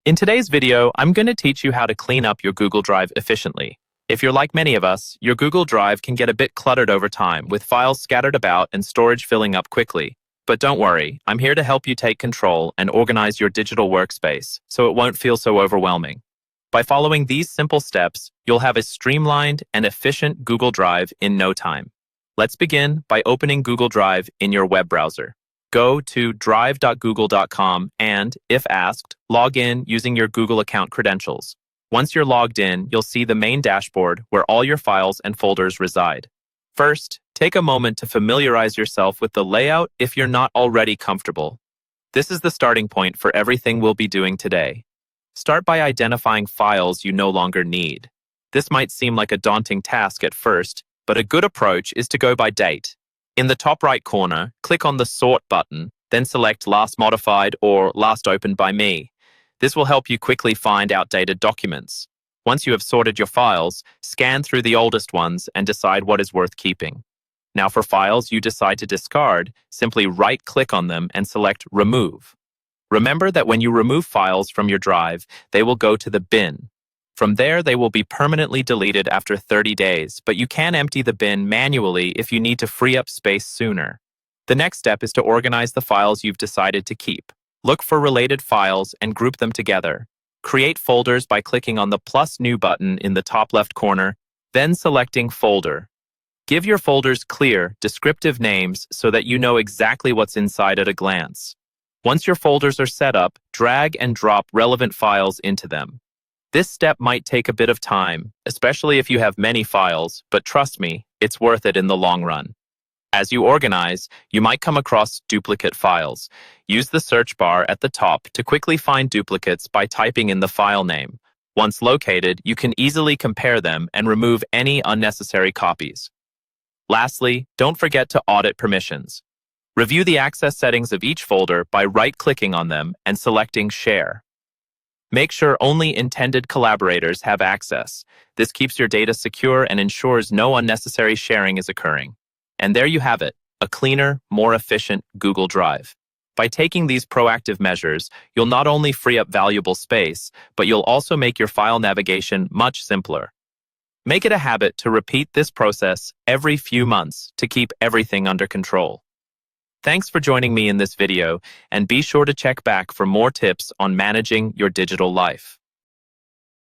In today's video, I'm going to teach you how to clean up your Google Drive efficiently. If you're like many of us, your Google Drive can get a bit cluttered over time, with files scattered about and storage filling up quickly. But don't worry, I'm here to help you take control and organize your digital workspace so it won't feel so overwhelming. By following these simple steps, you'll have a streamlined and efficient Google Drive in no time. Let's begin by opening Google Drive in your web browser. Go to drive.google.com and, if asked, log in using your Google account credentials. Once you're logged in, you'll see the main dashboard where all your files and folders reside. First, take a moment to familiarize yourself with the layout if you're not already comfortable. This is the starting point for everything we'll be doing today. Start by identifying files you no longer need. This might seem like a daunting task at first, but a good approach is to go by date. In the top right corner, click on the Sort button, then select Last Modified or Last Opened by Me. This will help you quickly find outdated documents. Once you have sorted your files, scan through the oldest ones and decide what is worth keeping. Now for files you decide to discard, simply right-click on them and select Remove. Remember that when you remove files from your drive, they will go to the bin. From there, they will be permanently deleted after 30 days, but you can empty the bin manually if you need to free up space sooner. The next step is to organize the files you've decided to keep. Look for related files and group them together. Create folders by clicking on the plus New button in the top left corner, then selecting Folder. Give your folders clear, descriptive names so that you know exactly what's inside at a glance. Once your folders are set up, drag and drop relevant files into them. This step might take a bit of time, especially if you have many files, but trust me, it's worth it in the long run. As you organize, you might come across duplicate files. Use the search bar at the top to quickly find duplicates by typing in the file name. Once located, you can easily compare them and remove any unnecessary copies. Lastly, don't forget to audit permissions. Review the access settings of each folder by right-clicking on them and selecting Share. Make sure only intended collaborators have access. This keeps your data secure and ensures no unnecessary sharing is occurring. And there you have it, a cleaner, more efficient Google Drive. By taking these proactive measures, you'll not only free up valuable space, but you'll also make your file navigation much simpler. Make it a habit to repeat this process every few months to keep everything under control. Thanks for joining me in this video, and be sure to check back for more tips on managing your digital life.